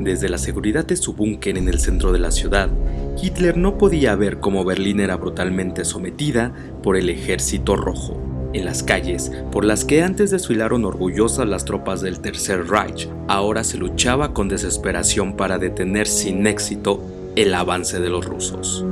Desde la seguridad de su búnker en el centro de la ciudad, Hitler no podía ver cómo Berlín era brutalmente sometida por el Ejército Rojo. En las calles, por las que antes desfilaron orgullosas las tropas del Tercer Reich, ahora se luchaba con desesperación para detener sin éxito el avance de los rusos.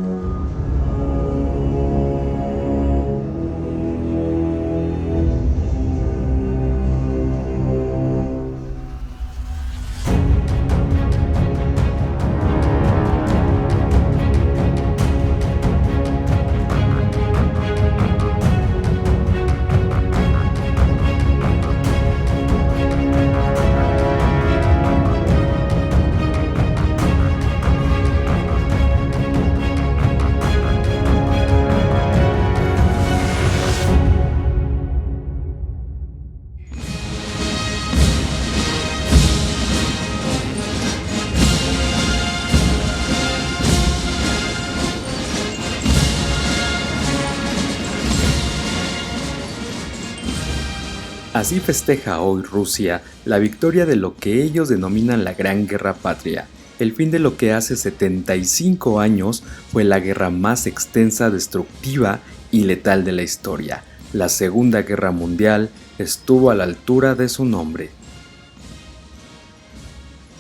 Así festeja hoy Rusia la victoria de lo que ellos denominan la Gran Guerra Patria, el fin de lo que hace 75 años fue la guerra más extensa, destructiva y letal de la historia. La Segunda Guerra Mundial estuvo a la altura de su nombre.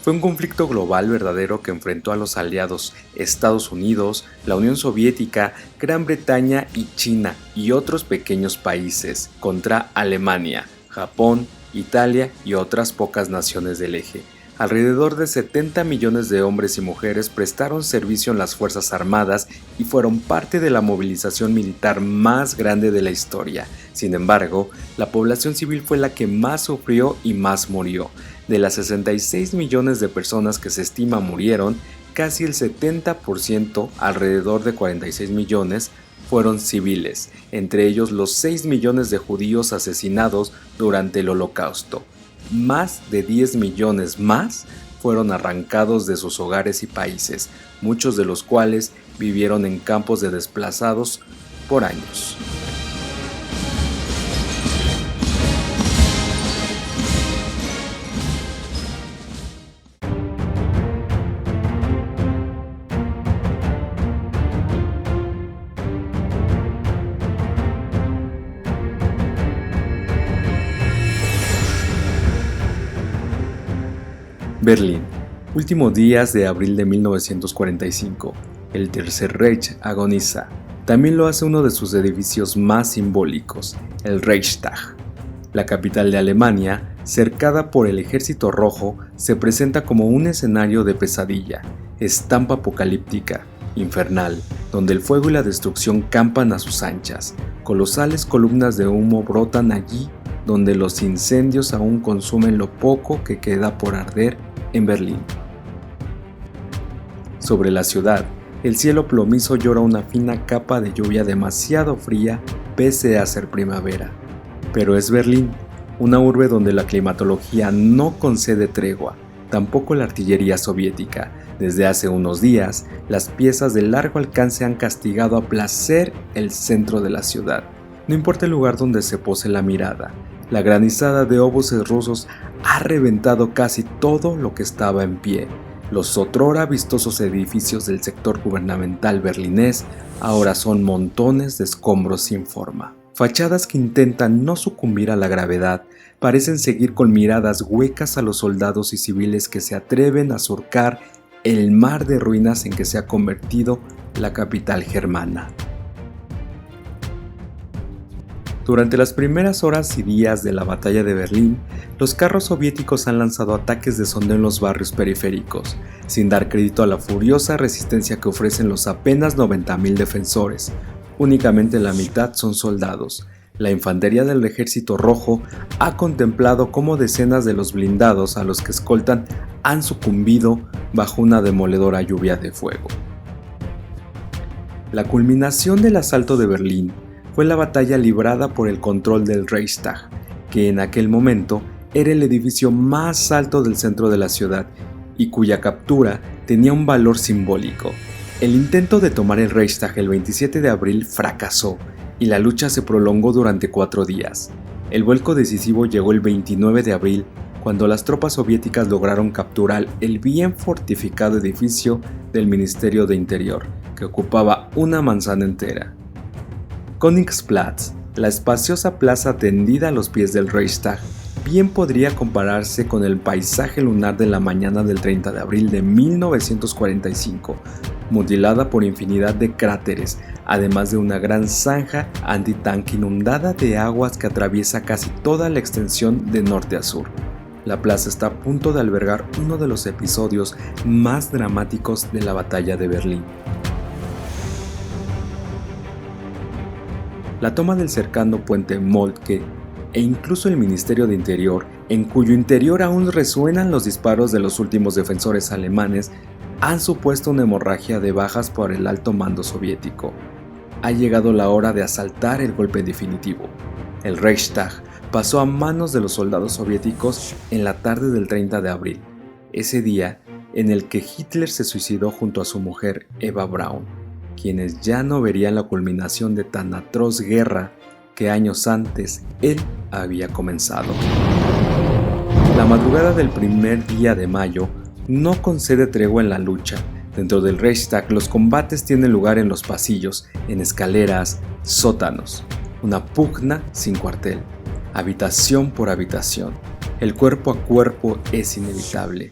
Fue un conflicto global verdadero que enfrentó a los aliados Estados Unidos, la Unión Soviética, Gran Bretaña y China y otros pequeños países contra Alemania, Japón, Italia y otras pocas naciones del eje. Alrededor de 70 millones de hombres y mujeres prestaron servicio en las Fuerzas Armadas y fueron parte de la movilización militar más grande de la historia. Sin embargo, la población civil fue la que más sufrió y más murió. De las 66 millones de personas que se estima murieron, casi el 70%, alrededor de 46 millones, fueron civiles, entre ellos los 6 millones de judíos asesinados durante el Holocausto. Más de 10 millones más fueron arrancados de sus hogares y países, muchos de los cuales vivieron en campos de desplazados por años. Berlín, últimos días de abril de 1945. El Tercer Reich agoniza. También lo hace uno de sus edificios más simbólicos, el Reichstag. La capital de Alemania, cercada por el Ejército Rojo, se presenta como un escenario de pesadilla, estampa apocalíptica, infernal, donde el fuego y la destrucción campan a sus anchas. Colosales columnas de humo brotan allí, donde los incendios aún consumen lo poco que queda por arder en Berlín. Sobre la ciudad, el cielo plomizo llora una fina capa de lluvia demasiado fría pese a ser primavera. Pero es Berlín, una urbe donde la climatología no concede tregua, tampoco la artillería soviética. Desde hace unos días, las piezas de largo alcance han castigado a placer el centro de la ciudad. No importa el lugar donde se pose la mirada, la granizada de obuses rusos ha reventado casi todo lo que estaba en pie. Los otrora vistosos edificios del sector gubernamental berlinés ahora son montones de escombros sin forma. Fachadas que intentan no sucumbir a la gravedad, parecen seguir con miradas huecas a los soldados y civiles que se atreven a surcar el mar de ruinas en que se ha convertido la capital germana. Durante las primeras horas y días de la batalla de Berlín, los carros soviéticos han lanzado ataques de sondeo en los barrios periféricos, sin dar crédito a la furiosa resistencia que ofrecen los apenas 90.000 defensores. Únicamente la mitad son soldados. La infantería del Ejército Rojo ha contemplado cómo decenas de los blindados a los que escoltan han sucumbido bajo una demoledora lluvia de fuego. La culminación del asalto de Berlín fue la batalla librada por el control del Reichstag, que en aquel momento era el edificio más alto del centro de la ciudad y cuya captura tenía un valor simbólico. El intento de tomar el Reichstag el 27 de abril fracasó y la lucha se prolongó durante 4 días. El vuelco decisivo llegó el 29 de abril, cuando las tropas soviéticas lograron capturar el bien fortificado edificio del Ministerio de Interior, que ocupaba una manzana entera. Königsplatz, la espaciosa plaza tendida a los pies del Reichstag, bien podría compararse con el paisaje lunar de la mañana del 30 de abril de 1945, mutilada por infinidad de cráteres, además de una gran zanja antitanque inundada de aguas que atraviesa casi toda la extensión de norte a sur. La plaza está a punto de albergar uno de los episodios más dramáticos de la batalla de Berlín. La toma del cercano puente Moltke e incluso el Ministerio de Interior, en cuyo interior aún resuenan los disparos de los últimos defensores alemanes, han supuesto una hemorragia de bajas por el alto mando soviético. Ha llegado la hora de asaltar el golpe definitivo. El Reichstag pasó a manos de los soldados soviéticos en la tarde del 30 de abril, ese día en el que Hitler se suicidó junto a su mujer Eva Braun, quienes ya no verían la culminación de tan atroz guerra que años antes él había comenzado. La madrugada del primer día de mayo no concede tregua en la lucha. Dentro del Reichstag los combates tienen lugar en los pasillos, en escaleras, sótanos. Una pugna sin cuartel, habitación por habitación. El cuerpo a cuerpo es inevitable.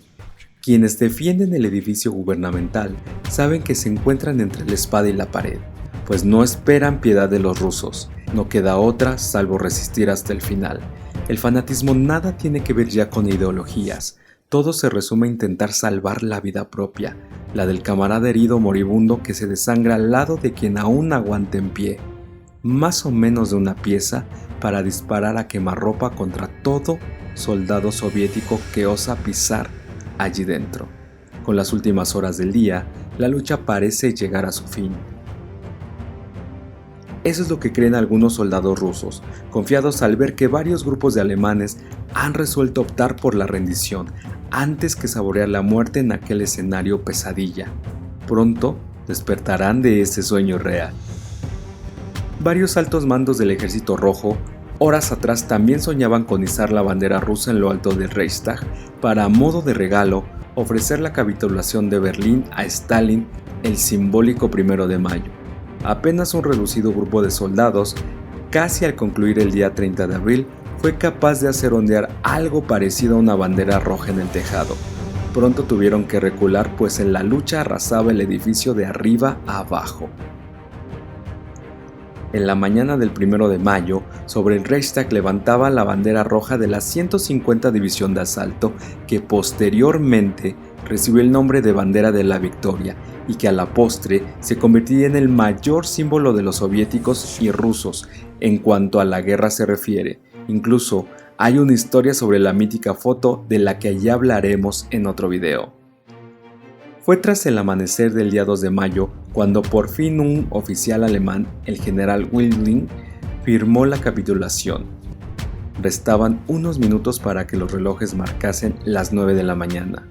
Quienes defienden el edificio gubernamental saben que se encuentran entre la espada y la pared, pues no esperan piedad de los rusos. No queda otra salvo resistir hasta el final. El fanatismo nada tiene que ver ya con ideologías. Todo se resume a intentar salvar la vida propia, la del camarada herido moribundo que se desangra al lado de quien aún aguanta en pie. Más o menos de una pieza para disparar a quemarropa contra todo soldado soviético que osa pisar allí dentro. Con las últimas horas del día, la lucha parece llegar a su fin. Eso es lo que creen algunos soldados rusos, confiados al ver que varios grupos de alemanes han resuelto optar por la rendición antes que saborear la muerte en aquel escenario pesadilla. Pronto despertarán de ese sueño real. Varios altos mandos del Ejército Rojo horas atrás también soñaban con izar la bandera rusa en lo alto del Reichstag para, a modo de regalo, ofrecer la capitulación de Berlín a Stalin el simbólico 1 de mayo. Apenas un reducido grupo de soldados, casi al concluir el día 30 de abril, fue capaz de hacer ondear algo parecido a una bandera roja en el tejado. Pronto tuvieron que recular, pues en la lucha arrasaba el edificio de arriba a abajo. En la mañana del 1 de mayo, sobre el Reichstag levantaba la bandera roja de la 150 División de Asalto, que posteriormente recibió el nombre de Bandera de la Victoria y que a la postre se convertiría en el mayor símbolo de los soviéticos y rusos en cuanto a la guerra se refiere. Incluso hay una historia sobre la mítica foto de la que ya hablaremos en otro video. Fue tras el amanecer del día 2 de mayo cuando por fin un oficial alemán, el general Willing, firmó la capitulación. Restaban unos minutos para que los relojes marcasen las 9 de la mañana.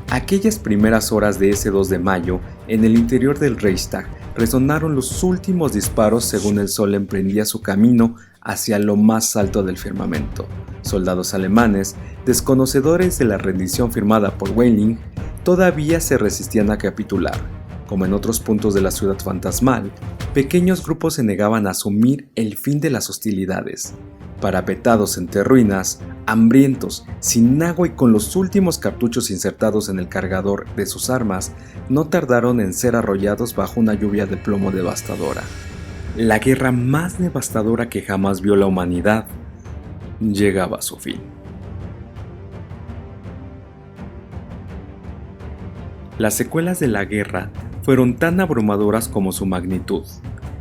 Aquellas primeras horas de ese 2 de mayo, en el interior del Reichstag, resonaron los últimos disparos según el sol emprendía su camino hacia lo más alto del firmamento. Soldados alemanes, desconocedores de la rendición firmada por Willing, todavía se resistían a capitular. Como en otros puntos de la ciudad fantasmal, pequeños grupos se negaban a asumir el fin de las hostilidades. Parapetados entre ruinas, hambrientos, sin agua y con los últimos cartuchos insertados en el cargador de sus armas, no tardaron en ser arrollados bajo una lluvia de plomo devastadora. La guerra más devastadora que jamás vio la humanidad llegaba a su fin. Las secuelas de la guerra fueron tan abrumadoras como su magnitud.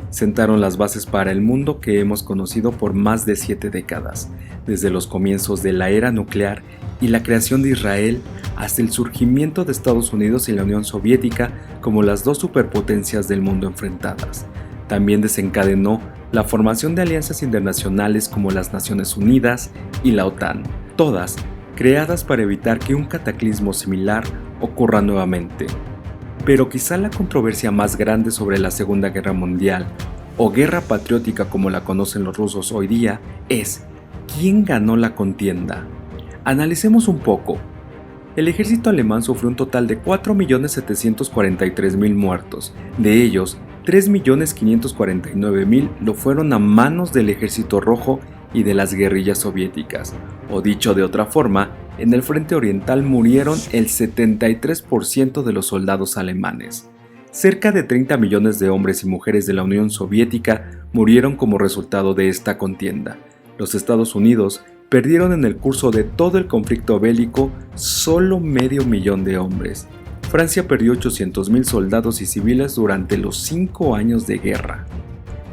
Sentaron las bases para el mundo que hemos conocido por más de 7 décadas, desde los comienzos de la era nuclear y la creación de Israel hasta el surgimiento de Estados Unidos y la Unión Soviética como las dos superpotencias del mundo enfrentadas. También desencadenó la formación de alianzas internacionales como las Naciones Unidas y la OTAN, todas creadas para evitar que un cataclismo similar ocurra nuevamente. Pero quizá la controversia más grande sobre la Segunda Guerra Mundial, o guerra patriótica como la conocen los rusos hoy día, es ¿Quién ganó la contienda? Analicemos un poco. El ejército alemán sufrió un total de 4.743.000 muertos. De ellos, 3.549.000 lo fueron a manos del Ejército Rojo y de las guerrillas soviéticas. O dicho de otra forma, en el frente oriental murieron el 73% de los soldados alemanes. Cerca de 30 millones de hombres y mujeres de la Unión Soviética murieron como resultado de esta contienda. Los Estados Unidos perdieron en el curso de todo el conflicto bélico solo 500.000 de hombres. Francia perdió 800.000 soldados y civiles durante los 5 años de guerra.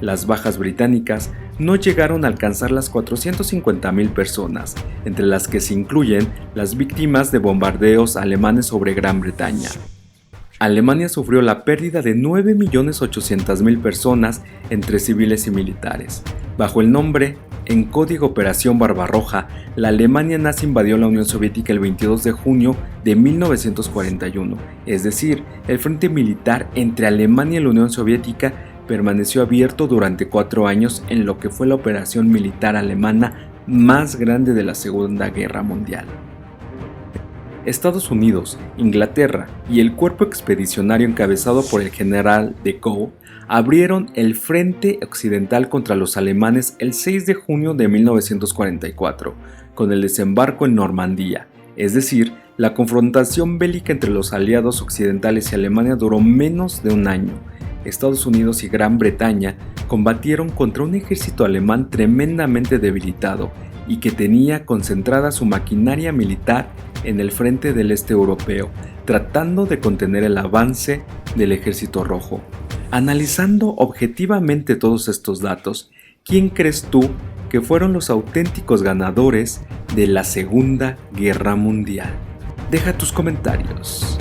Las bajas británicas no llegaron a alcanzar las 450.000 personas, entre las que se incluyen las víctimas de bombardeos alemanes sobre Gran Bretaña. Alemania sufrió la pérdida de 9.800.000 personas entre civiles y militares. Bajo el nombre en código Operación Barbarroja, la Alemania nazi invadió la Unión Soviética el 22 de junio de 1941, es decir, el frente militar entre Alemania y la Unión Soviética permaneció abierto durante 4 años en lo que fue la operación militar alemana más grande de la Segunda Guerra Mundial. Estados Unidos, Inglaterra y el cuerpo expedicionario encabezado por el general de Gaulle abrieron el frente occidental contra los alemanes el 6 de junio de 1944, con el desembarco en Normandía, es decir, la confrontación bélica entre los aliados occidentales y Alemania duró menos de un año. Estados Unidos y Gran Bretaña combatieron contra un ejército alemán tremendamente debilitado y que tenía concentrada su maquinaria militar en el frente del este europeo, tratando de contener el avance del Ejército Rojo. Analizando objetivamente todos estos datos, ¿quién crees tú que fueron los auténticos ganadores de la Segunda Guerra Mundial? Deja tus comentarios.